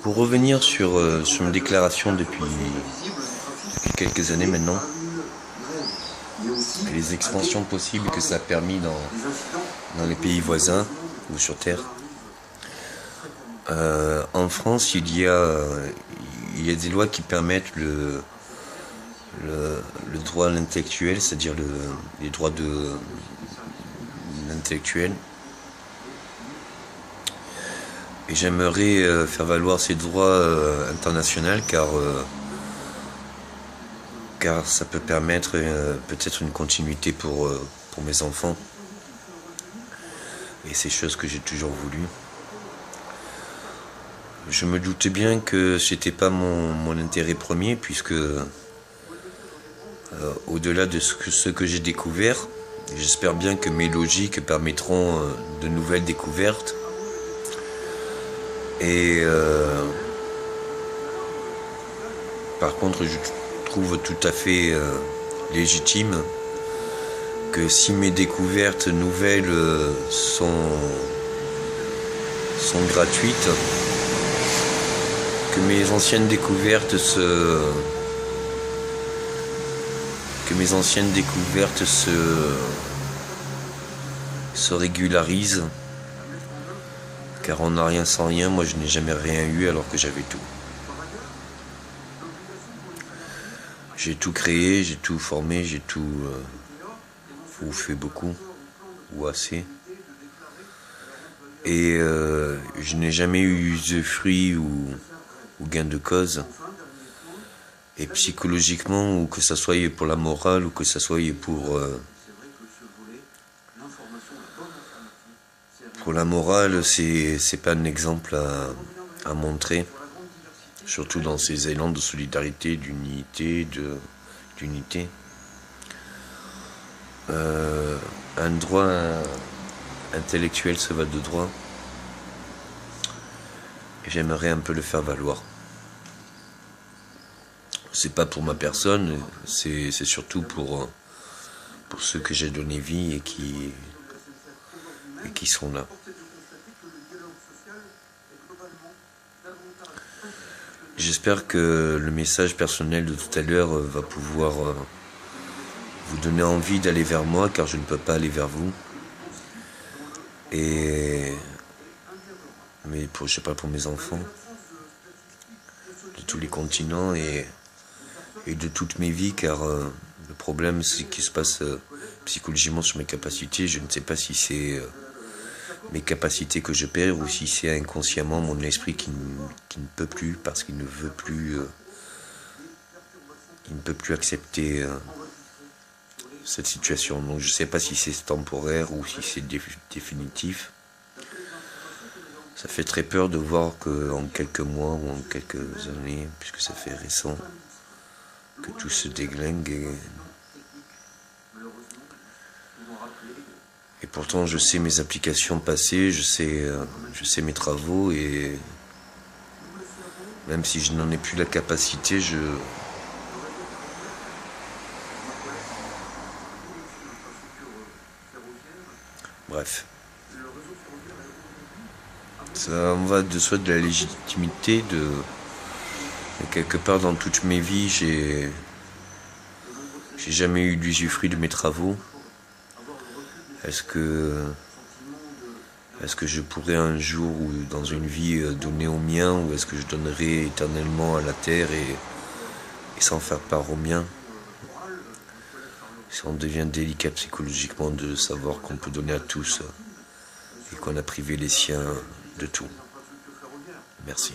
Pour revenir sur une déclaration depuis quelques années maintenant, et les expansions possibles que ça a permis dans les pays voisins ou sur Terre. En France, il y a des lois qui permettent le droit à l'intellectuel, c'est-à-dire les droits de l'intellectuel. Et j'aimerais faire valoir ces droits internationaux car ça peut permettre peut-être une continuité pour mes enfants. Et c'est chose que j'ai toujours voulu. Je me doutais bien que c'était pas mon intérêt premier, puisque au-delà de ce que j'ai découvert, j'espère bien que mes logiques permettront de nouvelles découvertes. Et par contre, je trouve tout à fait légitime que si mes découvertes nouvelles sont gratuites, que mes anciennes découvertes se régularisent, car on n'a rien sans rien. Moi je n'ai jamais rien eu alors que j'avais tout. J'ai tout créé, j'ai tout formé, j'ai tout ou fait beaucoup ou assez. Et je n'ai jamais eu de fruits ou gain de cause. Et psychologiquement, ou que ça soit pour la morale, ou que ça soit pour la morale, c'est pas un exemple à montrer, surtout dans ces élans de solidarité, d'unité, d'unité. Un droit intellectuel se va de droit, et j'aimerais un peu le faire valoir. C'est pas pour ma personne, c'est surtout pour ceux que j'ai donné vie et qui sont là. J'espère que le message personnel de tout à l'heure va pouvoir vous donner envie d'aller vers moi, car je ne peux pas aller vers vous. Mais je sais pas, pour mes enfants, de tous les continents et de toutes mes vies, car le problème c'est qu'il se passe psychologiquement sur mes capacités. Je ne sais pas si c'est mes capacités que je perds ou si c'est inconsciemment mon esprit qui ne peut plus, parce qu'il ne veut plus accepter cette situation. Donc je ne sais pas si c'est temporaire ou si c'est définitif. Ça fait très peur de voir qu'en quelques mois ou en quelques années, puisque ça fait récent, que tout se déglingue. Et pourtant je sais mes applications passées, je sais mes travaux, et même si je n'en ai plus la capacité, bref. Ça en va de soi de la légitimité de quelque part dans toutes mes vies, j'ai jamais eu l'usufruit de mes travaux. Est-ce que je pourrais un jour ou dans une vie donner au mien, ou est-ce que je donnerai éternellement à la terre et sans faire part au mien? Si on devient délicat psychologiquement de savoir qu'on peut donner à tous et qu'on a privé les siens de tout. Merci.